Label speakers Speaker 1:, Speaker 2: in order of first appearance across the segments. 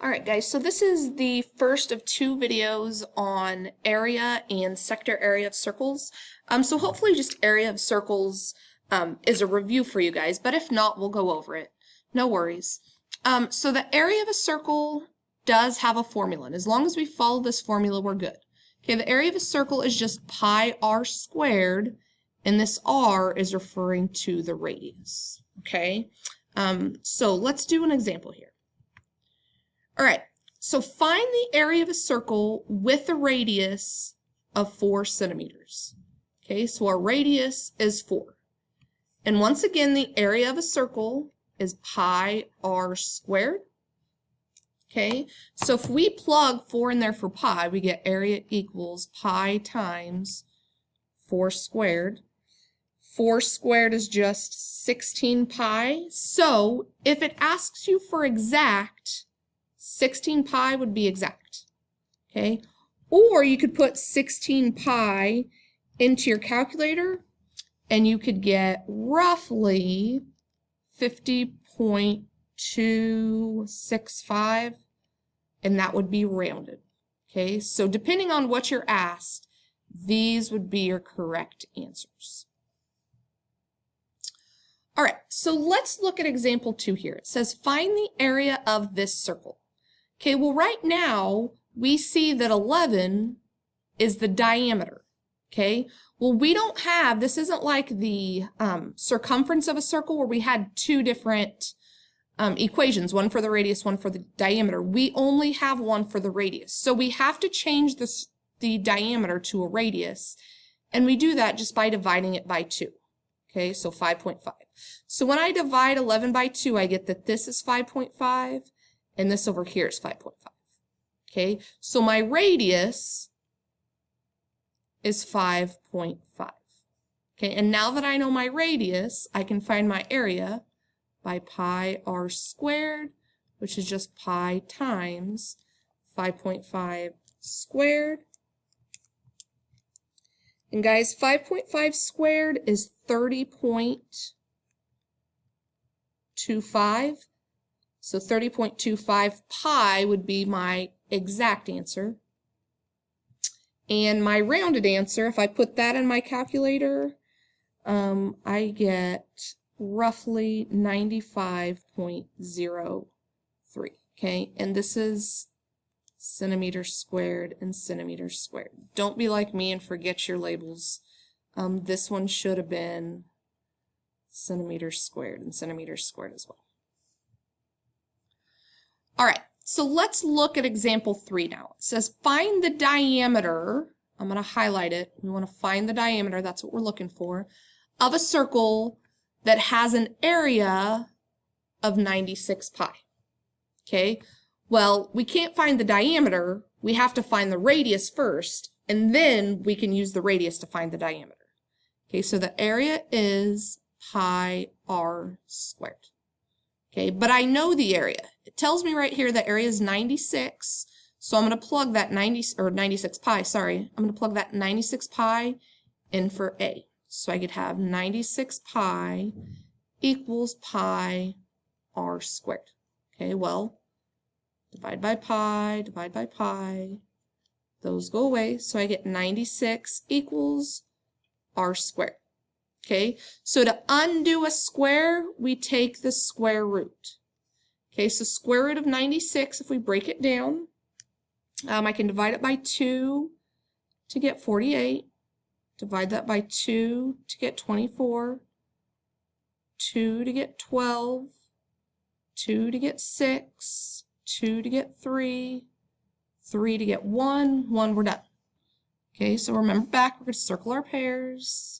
Speaker 1: Alright guys, so this is the first of two videos on area and sector area of circles. So hopefully just area of circles is a review for you guys, but if not, we'll go over it. No worries. So the area of a circle does have a formula, and as long as we follow this formula, we're good. Okay, the area of a circle is just pi r squared, and this r is referring to the radius. Okay, so let's do an example here. All right, so find the area of a circle with a radius of 4 centimeters. Okay, so our radius is 4. And once again, the area of a circle is pi r squared. Okay, so if we plug 4 in there for pi, we get area equals pi times 4 squared. 4 squared is just 16 pi. So if it asks you for exact, 16 pi would be exact, okay? Or you could put 16 pi into your calculator and you could get roughly 50.265, and that would be rounded, okay? So depending on what you're asked, these would be your correct answers. All right, so let's look at example 2 here. It says find the area of this circle. Okay, well right now we see that 11 is the diameter, okay? Well, we don't have, this isn't like the circumference of a circle where we had two different equations, one for the radius, one for the diameter. We only have one for the radius. So we have to change the diameter to a radius, and we do that just by dividing it by 2. Okay, so 5.5. So when I divide 11 by 2, I get that this is 5.5, and this over here is 5.5. Okay, so my radius is 5.5. Okay, and now that I know my radius, I can find my area by pi r squared, which is just pi times 5.5 squared. And guys, 5.5 squared is 30.25. So 30.25 pi would be my exact answer. And my rounded answer, if I put that in my calculator, I get roughly 95.03. Okay, and this is centimeters squared and centimeters squared. Don't be like me and forget your labels. This one should have been centimeters squared and centimeters squared as well. All right, so let's look at example 3 now. It says find the diameter. I'm going to highlight it. We want to find the diameter, that's what we're looking for, of a circle that has an area of 96 pi. Okay, well, we can't find the diameter. We have to find the radius first, and then we can use the radius to find the diameter. Okay, so the area is pi r squared. Okay, but I know the area. It tells me right here the area is 96, so I'm going to plug that 96 pi, sorry. I'm going to plug that 96 pi in for A. So I could have 96 pi equals pi r squared. Okay, well, divide by pi, those go away, so I get 96 equals r squared. Okay, so to undo a square, we take the square root. Okay, so square root of 96, if we break it down, I can divide it by 2 to get 48, divide that by 2 to get 24, 2 to get 12, 2 to get 6, 2 to get 3, 3 to get 1, 1, we're done. Okay, so remember back, we're going to circle our pairs.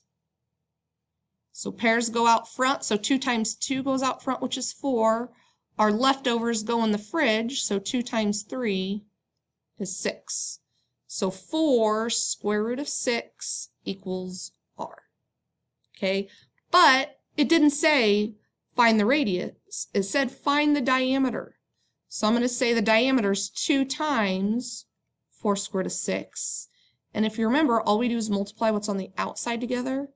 Speaker 1: So pairs go out front, so 2 times 2 goes out front, which is 4. Our leftovers go in the fridge, so 2 times 3 is 6. So 4 square root of 6 equals r. Okay, but it didn't say find the radius. It said find the diameter. So I'm going to say the diameter is 2 times 4 square root of 6. And if you remember, all we do is multiply what's on the outside together.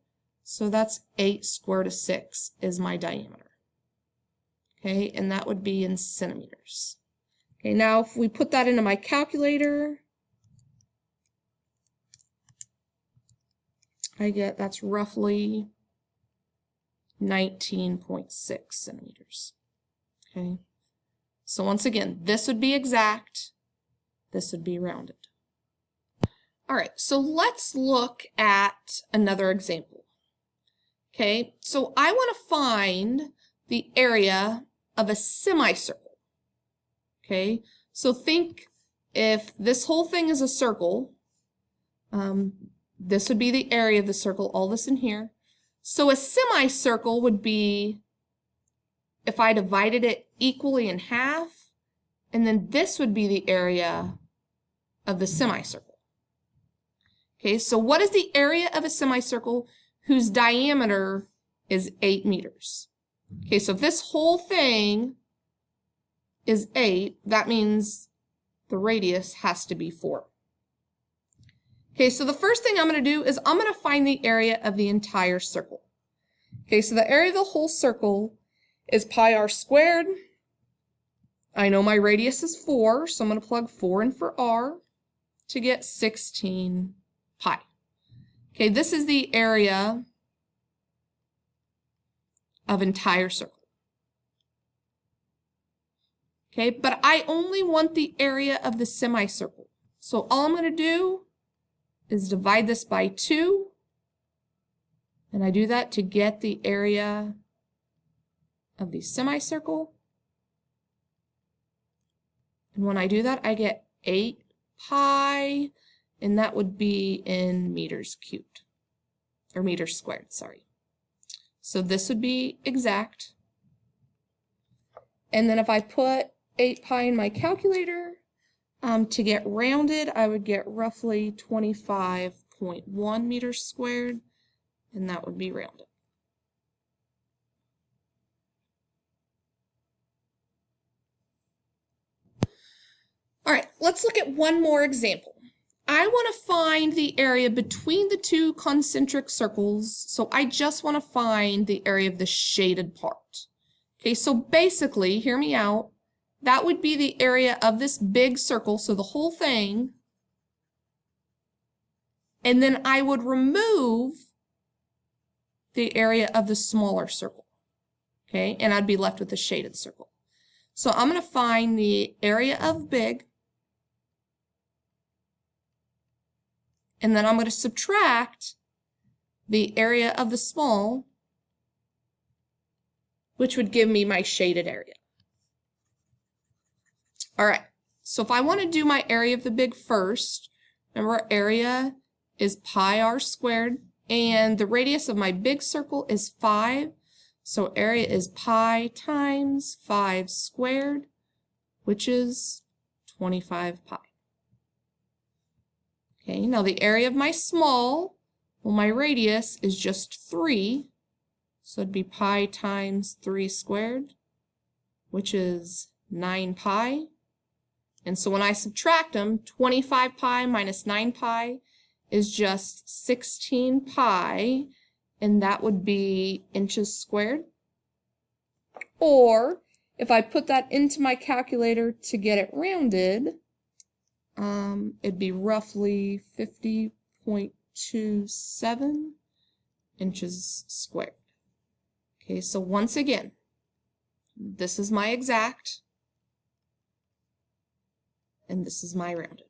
Speaker 1: So that's 8 square root of 6 is my diameter. Okay, and that would be in centimeters. Okay, now if we put that into my calculator, I get that's roughly 19.6 centimeters. Okay, so once again, this would be exact, this would be rounded. All right, so let's look at another example. Okay, so I want to find the area of a semicircle. Okay, so think if this whole thing is a circle, this would be the area of the circle, all this in here. So a semicircle would be if I divided it equally in half, and then this would be the area of the semicircle. Okay, so what is the area of a semicircle whose diameter is 8 meters? Okay, so if this whole thing is 8, that means the radius has to be 4. Okay, so the first thing I'm going to do is I'm going to find the area of the entire circle. Okay, so the area of the whole circle is pi r squared. I know my radius is 4, so I'm going to plug 4 in for r to get 16 pi. Okay, this is the area of entire circle. Okay, but I only want the area of the semicircle. So all I'm going to do is divide this by 2, and I do that to get the area of the semicircle. And when I do that, I get 8 pi, and that would be in meters cubed, or meters squared, sorry. So this would be exact. And then if I put 8 pi in my calculator, to get rounded, I would get roughly 25.1 meters squared, and that would be rounded. All right, let's look at one more example. I want to find the area between the two concentric circles, so I just want to find the area of the shaded part. Okay, so basically, hear me out, that would be the area of this big circle, so the whole thing, and then I would remove the area of the smaller circle, okay, and I'd be left with the shaded circle. So I'm going to find the area of big, and then I'm going to subtract the area of the small, which would give me my shaded area. All right, so if I want to do my area of the big first, remember area is pi r squared, and the radius of my big circle is 5, so area is pi times 5 squared, which is 25 pi. Okay, now the area of my small, well, my radius is just 3, so it'd be pi times 3 squared, which is 9 pi. And so when I subtract them, 25 pi minus 9 pi is just 16 pi, and that would be inches squared. Or if I put that into my calculator to get it rounded, it'd be roughly 50.27 inches squared. Okay, so once again, this is my exact, and this is my rounded.